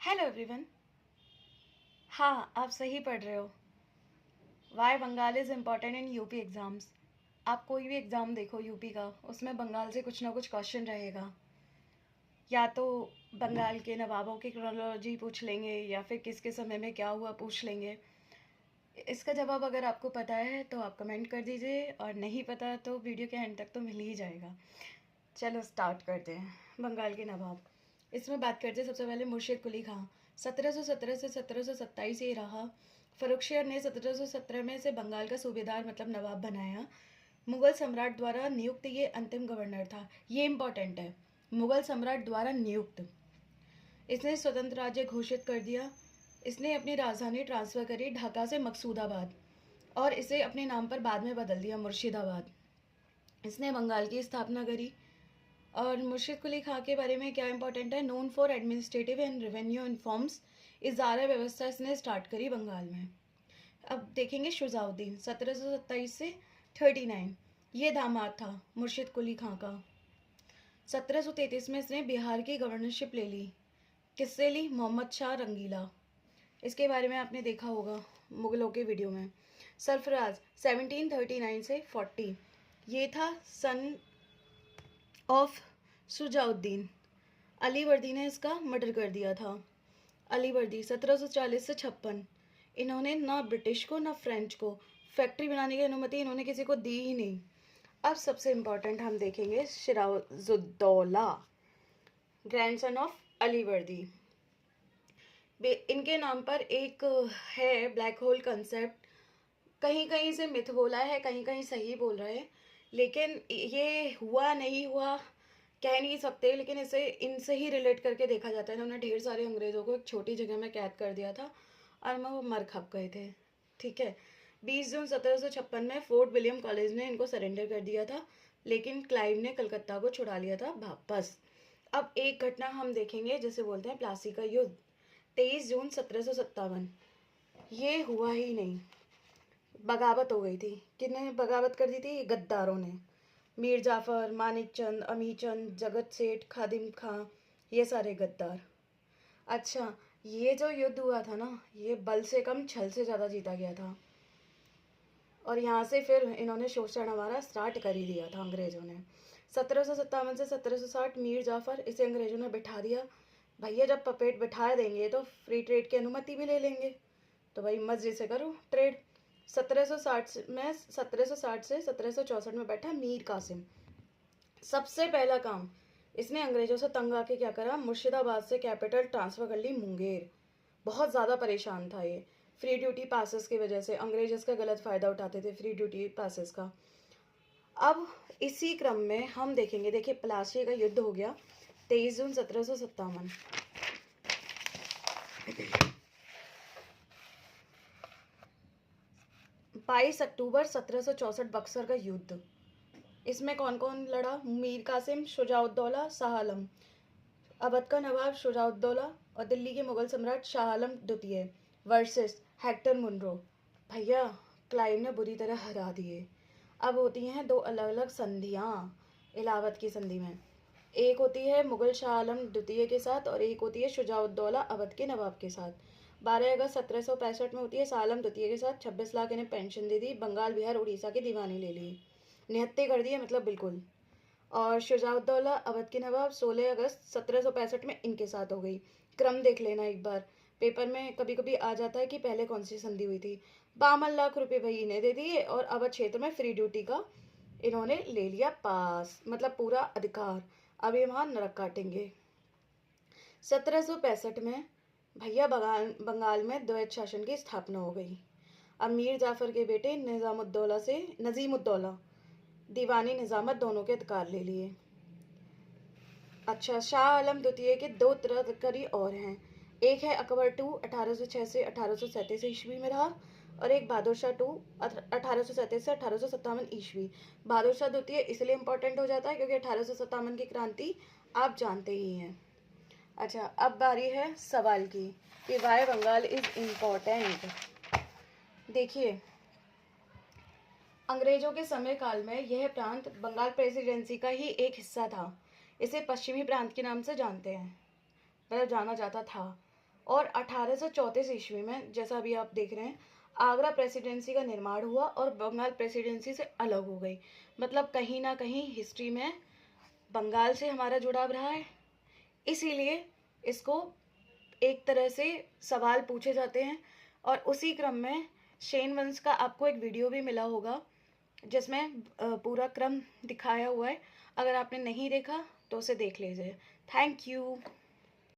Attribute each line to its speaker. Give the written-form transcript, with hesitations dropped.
Speaker 1: Hello everyone. हाँ, आप सही पढ़ रहे हो। Why Bengal is important in UP exams. आप कोई भी एग्ज़ाम देखो यूपी का, उसमें बंगाल से कुछ ना कुछ क्वेश्चन रहेगा। या तो बंगाल के नवाबों की क्रोनोलॉजी पूछ लेंगे या फिर किसके समय में क्या हुआ पूछ लेंगे। इसका जवाब अगर आपको पता है तो आप कमेंट कर दीजिए, और नहीं पता तो वीडियो के एंड तक तो मिल ही जाएगा। चलो स्टार्ट करते हैं। बंगाल के नवाब, इसमें बात करते हैं सबसे पहले मुर्शिद कुली खां। 1717 से 1727 ये रहा। फर्रुखशियर ने 1717 में से बंगाल का सूबेदार मतलब नवाब बनाया। मुगल सम्राट द्वारा नियुक्त ये अंतिम गवर्नर था। ये इम्पोर्टेंट है, मुगल सम्राट द्वारा नियुक्त। इसने स्वतंत्र राज्य घोषित कर दिया। इसने अपनी राजधानी ट्रांसफ़र करी ढाका से मकसूदाबाद, और इसे अपने नाम पर बाद में बदल दिया मुर्शिदाबाद। इसने बंगाल की स्थापना करी। और मुर्शिद कुली खां के बारे में क्या इंपॉर्टेंट है, known for administrative and revenue informs. इजारा व्यवस्था इसने स्टार्ट करी बंगाल में। अब देखेंगे शुजाउद्दीन 1727 से 39। ये दामाद था मुर्शिद कुली खां का। 1733 में इसने बिहार की गवर्नरशिप ले ली। किससे ली? मोहम्मद शाह रंगीला। इसके बारे में आपने देखा होगा मुगलों के वीडियो में। सरफराज 1739 से 40। ये था सन ऑफ शुजाउद्दीन। अलीवर्दी ने इसका मर्डर कर दिया था। अलीवर्दी 1740 से 56। इन्होंने ना ब्रिटिश को ना फ्रेंच को फैक्ट्री बनाने की अनुमति इन्होंने किसी को दी ही नहीं। अब सबसे इम्पोर्टेंट हम देखेंगे सिराजुद्दौला, ग्रैंडसन ऑफ अलीवर्दी। इनके नाम पर एक है ब्लैक होल कंसेप्ट। कहीं कहीं से मिथ बोला है, कहीं कहीं सही बोल रहे हैं, लेकिन ये हुआ नहीं हुआ कह नहीं सकते। लेकिन इसे इनसे ही रिलेट करके देखा जाता है। इन्होंने ढेर सारे अंग्रेज़ों को एक छोटी जगह में कैद कर दिया था और वो मर खप गए थे। ठीक है। 20 जून 1756 में फोर्ट विलियम कॉलेज ने इनको सरेंडर कर दिया था, लेकिन क्लाइव ने कलकत्ता को छुड़ा लिया था वापस। अब एक घटना हम देखेंगे जिसे बोलते हैं प्लासी का युद्ध। 23 जून 1757। ये हुआ ही नहीं, बगावत हो गई थी। किसने बगावत कर दी थी? गद्दारों ने। मीर जाफ़र, मानिक चंद, अमी चंद, जगत सेठ, खादिम खां, ये सारे गद्दार। अच्छा, ये जो युद्ध हुआ था ना, ये बल से कम छल से ज़्यादा जीता गया था। और यहाँ से फिर इन्होंने शोषण हमारा स्टार्ट कर ही दिया था अंग्रेज़ों ने। 1757 से 1760 मीर जाफ़र, इसे अंग्रेज़ों ने बिठा दिया। भैया जब पपेट बिठा देंगे तो फ्री ट्रेड की अनुमति भी ले लेंगे, तो भाई मर्जी से करो ट्रेड। 1760 से 1764 में बैठा मीर कासिम। सबसे पहला काम इसने अंग्रेजों से तंग आके क्या करा, मुर्शिदाबाद से कैपिटल ट्रांसफ़र कर ली मुंगेर। बहुत ज़्यादा परेशान था ये फ्री ड्यूटी पासेस की वजह से। अंग्रेज इसका गलत फ़ायदा उठाते थे फ्री ड्यूटी पासेस का। अब इसी क्रम में हम देखेंगे, देखिए प्लासी का युद्ध हो गया 23 जून 1757। 22 अक्टूबर 1764 बक्सर का युद्ध। इसमें कौन कौन लड़ा? मीर कासिम, शुजाउद्दौला, शाह आलम। अवध का नवाब शुजाउद्दौला और दिल्ली के मुगल सम्राट शाह आलम द्वितीय वर्सेस हेक्टर मुनरो। भैया क्लाइव ने बुरी तरह हरा दिए। अब होती हैं दो अलग अलग संधियाँ इलाहाबाद की संधि में। एक होती है मुगल शाह आलम द्वितीय के साथ और एक होती है शुजाउद्दौला अवध के नवाब के साथ। 12 अगस्त 1765 में होती है शाह आलम द्वितीय के साथ। 26 लाख इन्हें पेंशन दे दी, बंगाल बिहार उड़ीसा की दीवानी ले ली, निहत्ते कर दिए मतलब बिल्कुल। और शुजाउद्दौला अवध के नवाब 16 अगस्त 1765 में इनके साथ हो गई। क्रम देख लेना एक बार, पेपर में कभी कभी आ जाता है कि पहले कौन सी संधि हुई थी। 52 लाख रुपए भाई इन्हें दे दिए और अवध क्षेत्र में फ्री ड्यूटी का इन्होंने ले लिया पास, मतलब पूरा अधिकार। अब ये वहाँ नरक काटेंगे। 1765 में भैया बंगाल में द्वैत शासन की स्थापना हो गई। अब मीर जाफ़र के बेटे निज़ामुद्दौला से नज़ीमुद्दौला दीवानी निज़ामत दोनों के अधिकार ले लिए। अच्छा, शाह आलम द्वितीय के दो तरकारी और हैं। एक है अकबर टू 1806 से 1837 ईस्वी में रहा, और एक बहादुर शाह टू 1837 से 1857 ईस्वी। बहादुर शाह द्वितीय इसलिए इम्पोर्टेंट हो जाता है क्योंकि 1857 की क्रांति आप जानते ही हैं। अच्छा, अब बारी है सवाल की कि वाई बंगाल इज इम्पोर्टेंट। देखिए, अंग्रेजों के समय काल में यह प्रांत बंगाल प्रेसिडेंसी का ही एक हिस्सा था। इसे पश्चिमी प्रांत के नाम से जानते हैं, मतलब जाना जाता था। और 1834 ईस्वी में, जैसा अभी आप देख रहे हैं, आगरा प्रेसिडेंसी का निर्माण हुआ और बंगाल प्रेसिडेंसी से अलग हो गई। मतलब कहीं ना कहीं हिस्ट्री में बंगाल से हमारा जुड़ाव रहा है, इसीलिए इसको एक तरह से सवाल पूछे जाते हैं। और उसी क्रम में सेन वंश का आपको एक वीडियो भी मिला होगा जिसमें पूरा क्रम दिखाया हुआ है। अगर आपने नहीं देखा तो उसे देख लीजिए। Thank you.